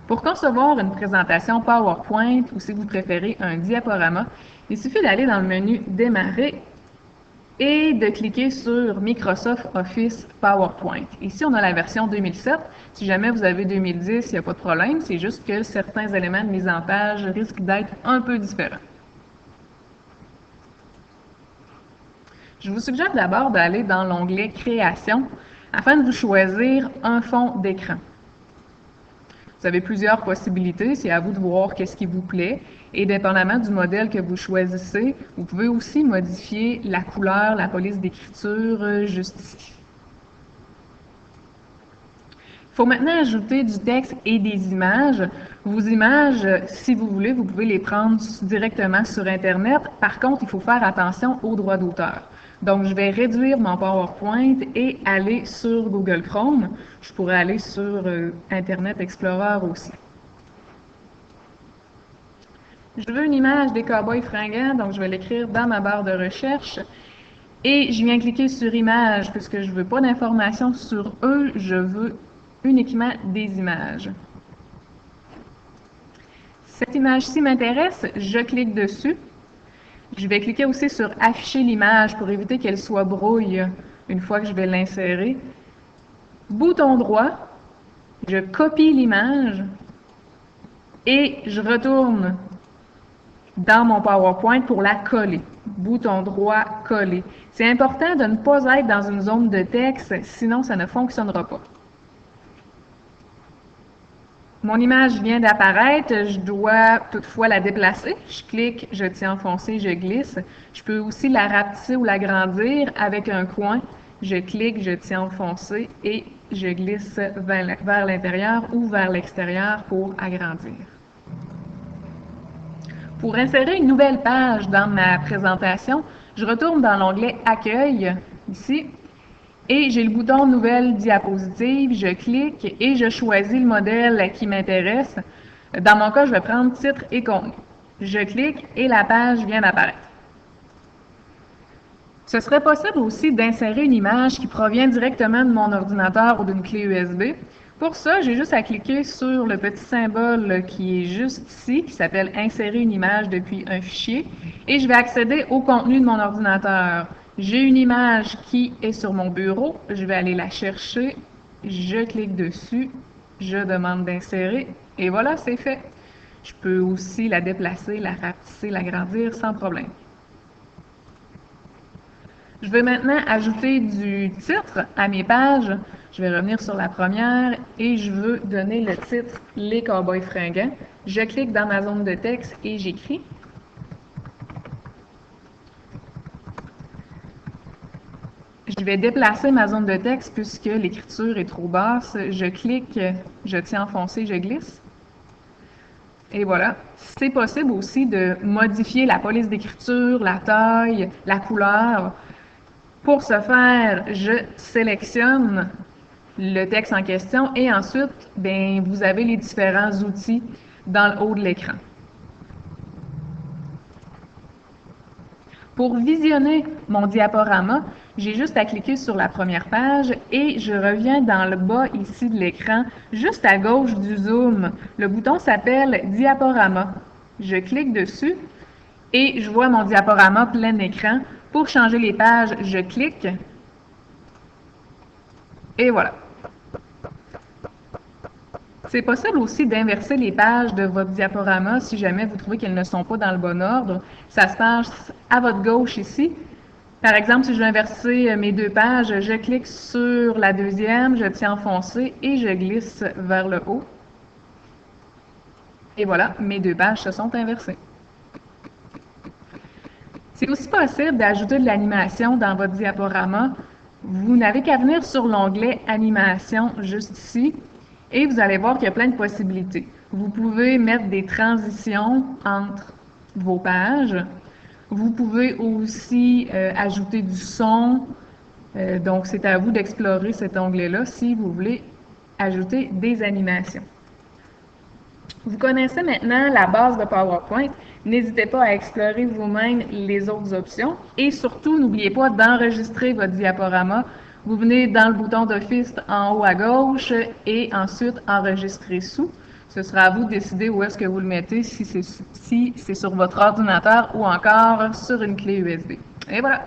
Pour concevoir une présentation PowerPoint ou si vous préférez un diaporama, il suffit d'aller dans le menu Démarrer et de cliquer sur Microsoft Office PowerPoint. Ici, on a la version 2007. Si jamais vous avez 2010, il n'y a pas de problème. C'est juste que certains éléments de mise en page risquent d'être un peu différents. Je vous suggère d'abord d'aller dans l'onglet Création afin de vous choisir un fond d'écran. Vous avez plusieurs possibilités, c'est à vous de voir qu'est-ce qui vous plaît. Et dépendamment du modèle que vous choisissez, vous pouvez aussi modifier la couleur, la police d'écriture juste ici. Il faut maintenant ajouter du texte et des images. Vos images, si vous voulez, vous pouvez les prendre directement sur Internet. Par contre, il faut faire attention aux droits d'auteur. Donc, je vais réduire mon PowerPoint et aller sur Google Chrome. Je pourrais aller sur Internet Explorer aussi. Je veux une image des cow-boys fringants, donc je vais l'écrire dans ma barre de recherche. Et je viens cliquer sur Images, puisque je ne veux pas d'informations sur eux, je veux uniquement des images. Cette image-ci m'intéresse, je clique dessus. Je vais cliquer aussi sur Afficher l'image pour éviter qu'elle soit brouille une fois que je vais l'insérer. Bouton droit, je copie l'image et je retourne dans mon PowerPoint pour la coller. Bouton droit, coller. C'est important de ne pas être dans une zone de texte, sinon ça ne fonctionnera pas. Mon image vient d'apparaître, je dois toutefois la déplacer. Je clique, je tiens enfoncé, je glisse. Je peux aussi la rapetisser ou l'agrandir avec un coin. Je clique, je tiens enfoncé et je glisse vers l'intérieur ou vers l'extérieur pour agrandir. Pour insérer une nouvelle page dans ma présentation, je retourne dans l'onglet Accueil, ici, et j'ai le bouton Nouvelle diapositive, je clique et je choisis le modèle qui m'intéresse. Dans mon cas, je vais prendre Titre et contenu. Je clique et la page vient d'apparaître. Ce serait possible aussi d'insérer une image qui provient directement de mon ordinateur ou d'une clé USB. Pour ça, j'ai juste à cliquer sur le petit symbole qui est juste ici, qui s'appelle « Insérer une image depuis un fichier » et je vais accéder au contenu de mon ordinateur. J'ai une image qui est sur mon bureau, je vais aller la chercher, je clique dessus, je demande d'insérer et voilà, c'est fait. Je peux aussi la déplacer, la rapetisser, l'agrandir sans problème. Je vais maintenant ajouter du titre à mes pages. Je vais revenir sur la première et je veux donner le titre « Les cow-boys fringants ». Je clique dans ma zone de texte et j'écris. Je vais déplacer ma zone de texte puisque l'écriture est trop basse. Je clique, je tiens enfoncé, je glisse. Et voilà. C'est possible aussi de modifier la police d'écriture, la taille, la couleur. Pour ce faire, je sélectionne le texte en question et ensuite, vous avez les différents outils dans le haut de l'écran. Pour visionner mon diaporama, j'ai juste à cliquer sur la première page et je reviens dans le bas ici de l'écran, juste à gauche du zoom. Le bouton s'appelle Diaporama. Je clique dessus et je vois mon diaporama plein écran. Pour changer les pages, je clique et voilà. C'est possible aussi d'inverser les pages de votre diaporama si jamais vous trouvez qu'elles ne sont pas dans le bon ordre. Ça se passe à votre gauche ici. Par exemple, si je veux inverser mes deux pages, je clique sur la deuxième, je tiens enfoncé et je glisse vers le haut. Et voilà, mes deux pages se sont inversées. C'est aussi possible d'ajouter de l'animation dans votre diaporama. Vous n'avez qu'à venir sur l'onglet Animation juste ici. Et vous allez voir qu'il y a plein de possibilités. Vous pouvez mettre des transitions entre vos pages. Vous pouvez aussi ajouter du son. Donc, c'est à vous d'explorer cet onglet-là si vous voulez ajouter des animations. Vous connaissez maintenant la base de PowerPoint. N'hésitez pas à explorer vous-même les autres options. Et surtout, n'oubliez pas d'enregistrer votre diaporama. Vous venez dans le bouton d'Office en haut à gauche et ensuite enregistrer sous. Ce sera à vous de décider où est-ce que vous le mettez, si c'est sur votre ordinateur ou encore sur une clé USB. Et voilà!